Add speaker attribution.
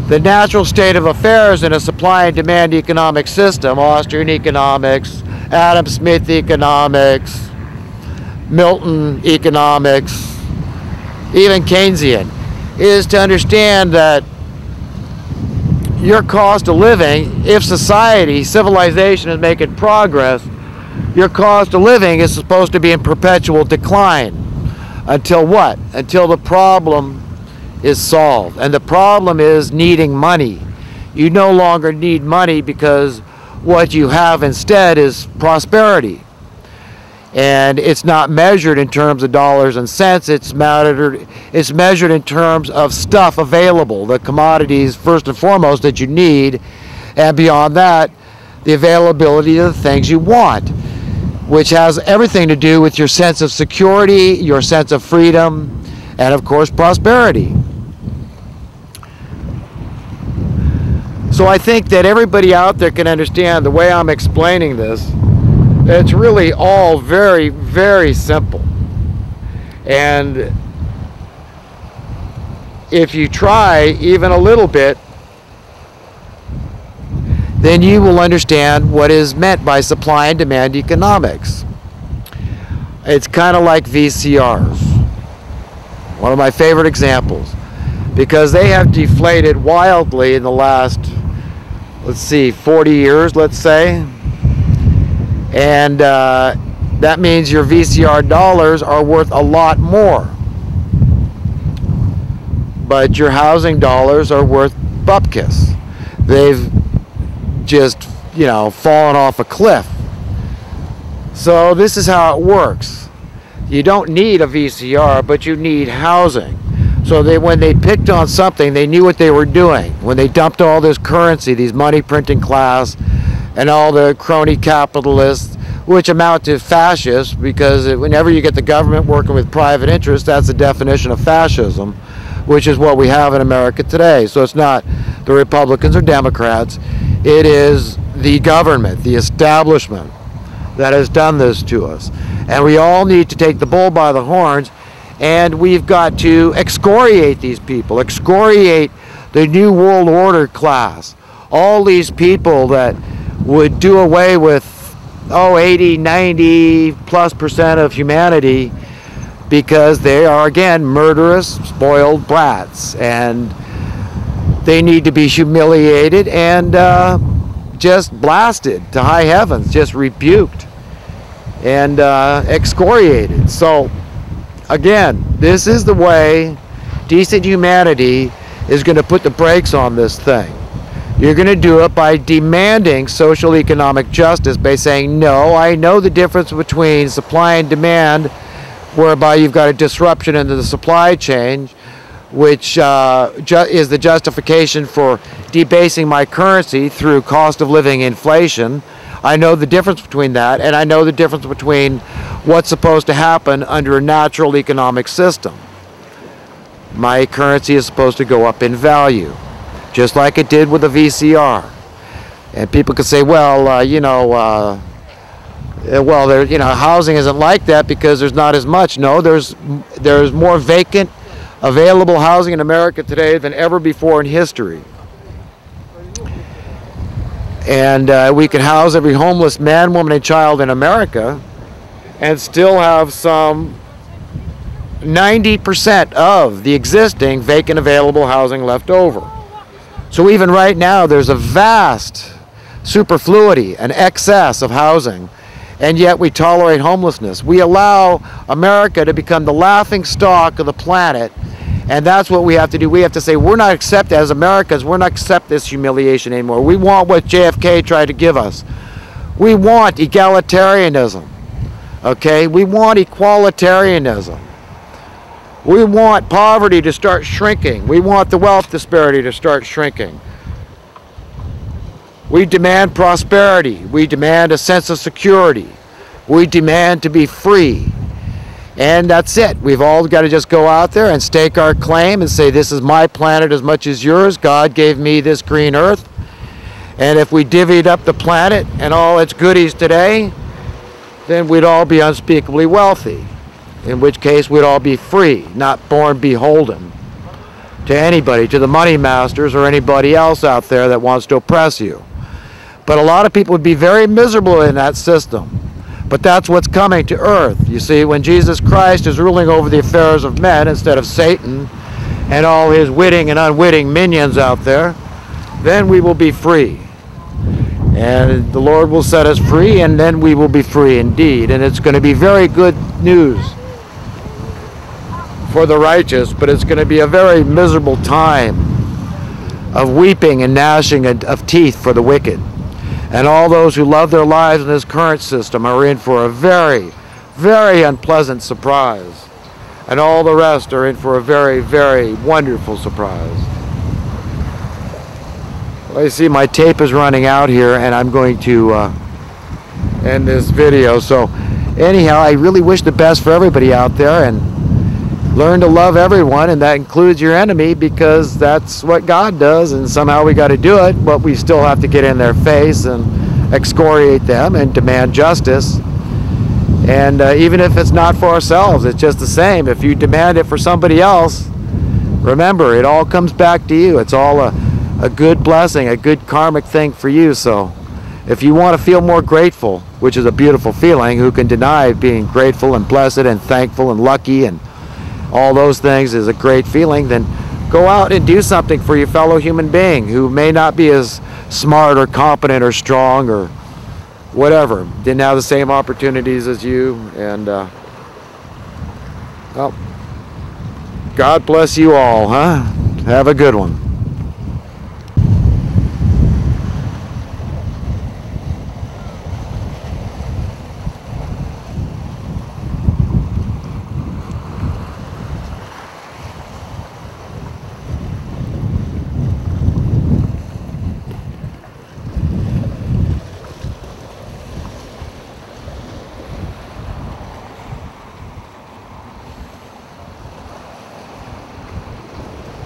Speaker 1: The natural state of affairs in a supply and demand economic system, Austrian economics, Adam Smith economics, Milton economics, even Keynesian, is to understand that your cost of living, if society, civilization is making progress, your cost of living is supposed to be in perpetual decline. Until what? Until the problem is solved. And the problem is needing money. You no longer need money because what you have instead is prosperity. And it's not measured in terms of dollars and cents, it's measured in terms of stuff available, the commodities first and foremost that you need, and beyond that, the availability of the things you want, which has everything to do with your sense of security, your sense of freedom, and of course prosperity. So I think that everybody out there can understand the way I'm explaining this. It's really all very, very simple. And if you try even a little bit, then you will understand what is meant by supply and demand economics. It's kind of like VCRs. One of my favorite examples. Because they have deflated wildly in the last, let's see, 40 years, let's say. And that means your VCR dollars are worth a lot more. But your housing dollars are worth bupkis. They've just, fallen off a cliff. So this is how it works. You don't need a VCR, but you need housing. So when they picked on something, they knew what they were doing. When they dumped all this currency, these money printing class, and all the crony capitalists, which amount to fascists, because whenever you get the government working with private interests, that's the definition of fascism, which is what we have in America today. So it's not the Republicans or Democrats, it is the government, the establishment that has done this to us. And we all need to take the bull by the horns, and we've got to excoriate these people, excoriate the New World Order class, all these people that would do away with 80, 90+% of humanity because they are, again, murderous, spoiled brats, and they need to be humiliated and just blasted to high heavens, just rebuked and excoriated. So again, this is the way decent humanity is going to put the brakes on this thing. You're going to do it by demanding social economic justice, by saying, no, I know the difference between supply and demand, whereby you've got a disruption into the supply chain, which is the justification for debasing my currency through cost of living inflation. I know the difference between that, and I know the difference between what's supposed to happen under a natural economic system. My currency is supposed to go up in value, just like it did with the VCR. And people could say, well, housing isn't like that because there's not as much. No, there's more vacant, available housing in America today than ever before in history. And we can house every homeless man, woman, and child in America and still have some 90% of the existing vacant available housing left over. So even right now, there's a vast superfluity, an excess of housing, and yet we tolerate homelessness. We allow America to become the laughing stock of the planet, and that's what we have to do. We have to say, we're not accept, as Americans, we're not accept this humiliation anymore. We want what JFK tried to give us. We want egalitarianism, okay? We want equalitarianism. We want poverty to start shrinking. We want the wealth disparity to start shrinking. We demand prosperity. We demand a sense of security. We demand to be free. And that's it. We've all got to just go out there and stake our claim and say, this is my planet as much as yours. God gave me this green earth. And if we divvied up the planet and all its goodies today, then we'd all be unspeakably wealthy. In which case we'd all be free, not born beholden. to anybody, to the money masters or anybody else out there that wants to oppress you. But a lot of people would be very miserable in that system. But that's what's coming to earth. You see, when Jesus Christ is ruling over the affairs of men instead of Satan and all his witting and unwitting minions out there, then we will be free. And the Lord will set us free, and then we will be free indeed. And it's going to be very good news for the righteous, but it's going to be a very miserable time of weeping and gnashing of teeth for the wicked. And all those who love their lives in this current system are in for a very, very unpleasant surprise. And all the rest are in for a very, very wonderful surprise. Well, you see, my tape is running out here, and I'm going to end this video. So anyhow, I really wish the best for everybody out there, and learn to love everyone, and that includes your enemy, because that's what God does, and somehow we got to do it, but we still have to get in their face and excoriate them and demand justice. And even if it's not for ourselves, it's just the same. If you demand it for somebody else, remember, it all comes back to you. It's all a good blessing, a good karmic thing for you. So if you want to feel more grateful, which is a beautiful feeling, who can deny being grateful and blessed and thankful and lucky and all those things is a great feeling, then go out and do something for your fellow human being who may not be as smart or competent or strong or whatever, didn't have the same opportunities as you. And well, God bless you all, huh? Have a good one.